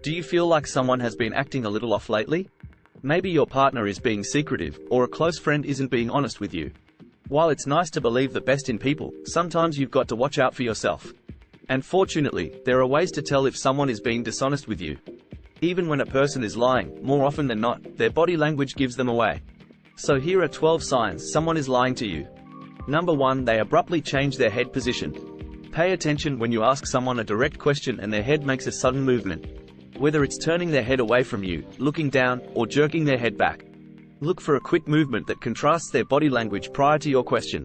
Do you feel like someone has been acting a little off lately? Maybe your partner is being secretive, or a close friend isn't being honest with you. While it's nice to believe the best in people, sometimes you've got to watch out for yourself. And fortunately, there are ways to tell if someone is being dishonest with you. Even when a person is lying, more often than not, their body language gives them away. So here are 12 signs someone is lying to you. Number 1, they abruptly change their head position. Pay attention when you ask someone a direct question and their head makes a sudden movement. Whether it's turning their head away from you, looking down, or jerking their head back. Look for a quick movement that contrasts their body language prior to your question.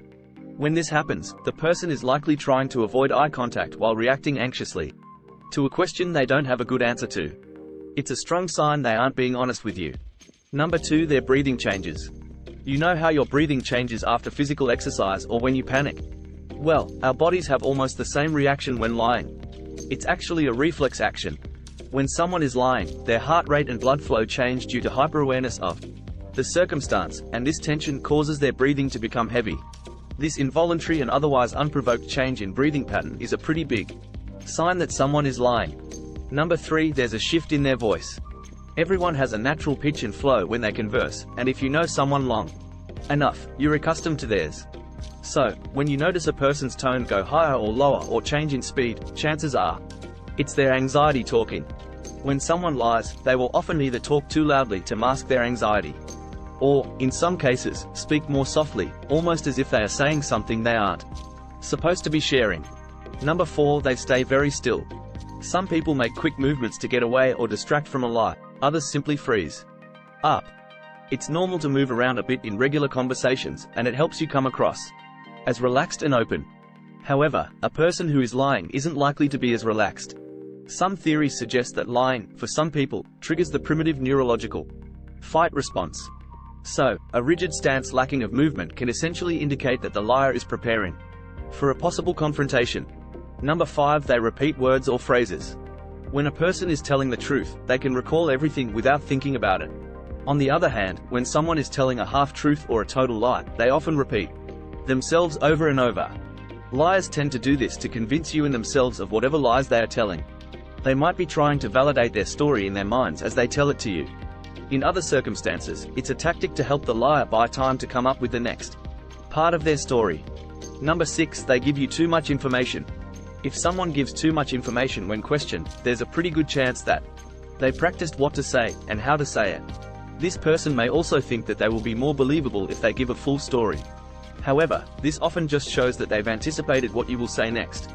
When this happens, the person is likely trying to avoid eye contact while reacting anxiously to a question they don't have a good answer to. It's a strong sign they aren't being honest with you. Number 2, their breathing changes. You know how your breathing changes after physical exercise or when you panic? Well, our bodies have almost the same reaction when lying. It's actually a reflex action. When someone is lying, their heart rate and blood flow change due to hyperawareness of the circumstance, and this tension causes their breathing to become heavy. This involuntary and otherwise unprovoked change in breathing pattern is a pretty big sign that someone is lying. Number 3, there's a shift in their voice. Everyone has a natural pitch and flow when they converse, and if you know someone long enough, you're accustomed to theirs. So, when you notice a person's tone go higher or lower or change in speed, chances are it's their anxiety talking. When someone lies, they will often either talk too loudly to mask their anxiety, or, in some cases, speak more softly, almost as if they are saying something they aren't supposed to be sharing. Number 4, they stay very still. Some people make quick movements to get away or distract from a lie, others simply freeze up. It's normal to move around a bit in regular conversations, and it helps you come across as relaxed and open. However, a person who is lying isn't likely to be as relaxed. Some theories suggest that lying, for some people, triggers the primitive neurological fight response. So, a rigid stance lacking of movement can essentially indicate that the liar is preparing for a possible confrontation. Number 5, they repeat words or phrases. When a person is telling the truth, they can recall everything without thinking about it. On the other hand, when someone is telling a half-truth or a total lie, they often repeat themselves over and over. Liars tend to do this to convince you and themselves of whatever lies they are telling. They might be trying to validate their story in their minds as they tell it to you. In other circumstances, it's a tactic to help the liar buy time to come up with the next part of their story. Number 6, they give you too much information. If someone gives too much information when questioned, there's a pretty good chance that they practiced what to say, and how to say it. This person may also think that they will be more believable if they give a full story. However, this often just shows that they've anticipated what you will say next.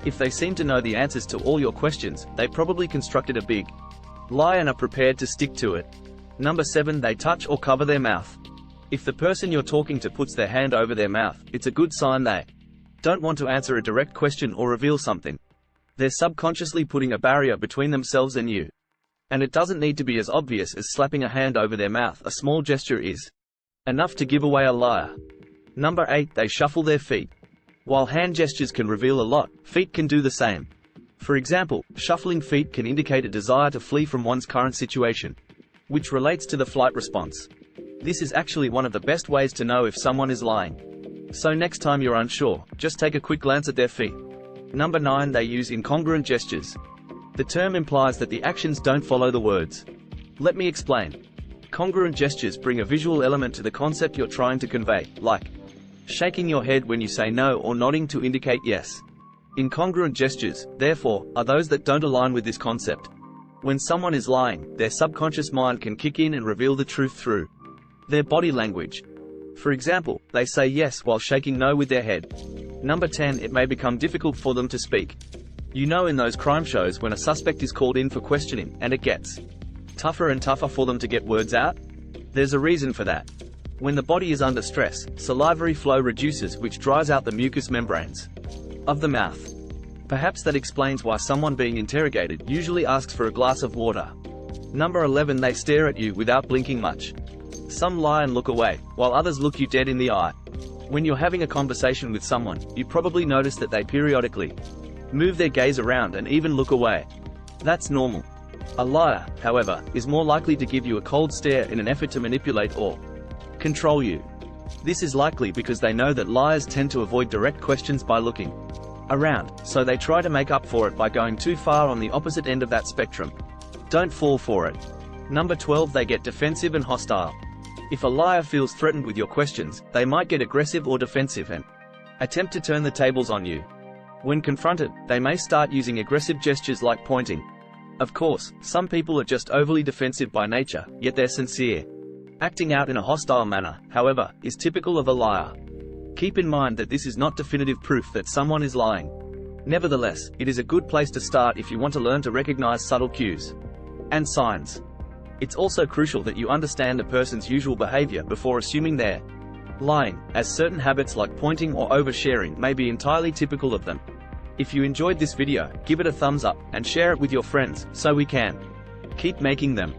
If they seem to know the answers to all your questions, they probably constructed a big lie and are prepared to stick to it. Number 7, they touch or cover their mouth. If the person you're talking to puts their hand over their mouth, it's a good sign they don't want to answer a direct question or reveal something. They're subconsciously putting a barrier between themselves and you. And it doesn't need to be as obvious as slapping a hand over their mouth. A small gesture is enough to give away a liar. Number 8, they shuffle their feet. While hand gestures can reveal a lot, feet can do the same. For example, shuffling feet can indicate a desire to flee from one's current situation, which relates to the flight response. This is actually one of the best ways to know if someone is lying. So next time you're unsure, just take a quick glance at their feet. Number 9, they use incongruent gestures. The term implies that the actions don't follow the words. Let me explain. Congruent gestures bring a visual element to the concept you're trying to convey, like shaking your head when you say no or nodding to indicate yes. Incongruent gestures, therefore, are those that don't align with this concept. When someone is lying, their subconscious mind can kick in and reveal the truth through their body language. For example, they say yes while shaking no with their head. Number 10, it may become difficult for them to speak. You know, in those crime shows when a suspect is called in for questioning, and it gets tougher and tougher for them to get words out? There's a reason for that. When the body is under stress, salivary flow reduces, which dries out the mucous membranes of the mouth. Perhaps that explains why someone being interrogated usually asks for a glass of water. Number 11, they stare at you without blinking much. Some lie and look away, while others look you dead in the eye. When you're having a conversation with someone, you probably notice that they periodically move their gaze around and even look away. That's normal. A liar, however, is more likely to give you a cold stare in an effort to manipulate or control you. This is likely because they know that liars tend to avoid direct questions by looking around, so they try to make up for it by going too far on the opposite end of that spectrum. Don't fall for it. Number 12. They get defensive and hostile. If a liar feels threatened with your questions, they might get aggressive or defensive and attempt to turn the tables on you. When confronted, they may start using aggressive gestures like pointing. Of course, some people are just overly defensive by nature, yet they're sincere. Acting out in a hostile manner, however, is typical of a liar. Keep in mind that this is not definitive proof that someone is lying. Nevertheless, it is a good place to start if you want to learn to recognize subtle cues and signs. It's also crucial that you understand a person's usual behavior before assuming they're lying, as certain habits like pointing or oversharing may be entirely typical of them. If you enjoyed this video, give it a thumbs up, and share it with your friends, so we can keep making them.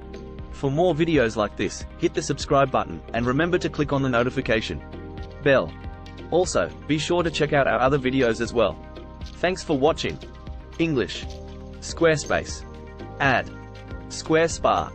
For more videos like this, hit the subscribe button, and remember to click on the notification bell. Also, be sure to check out our other videos as well. Thanks for watching. English. Squarespace. Add. Square Spa.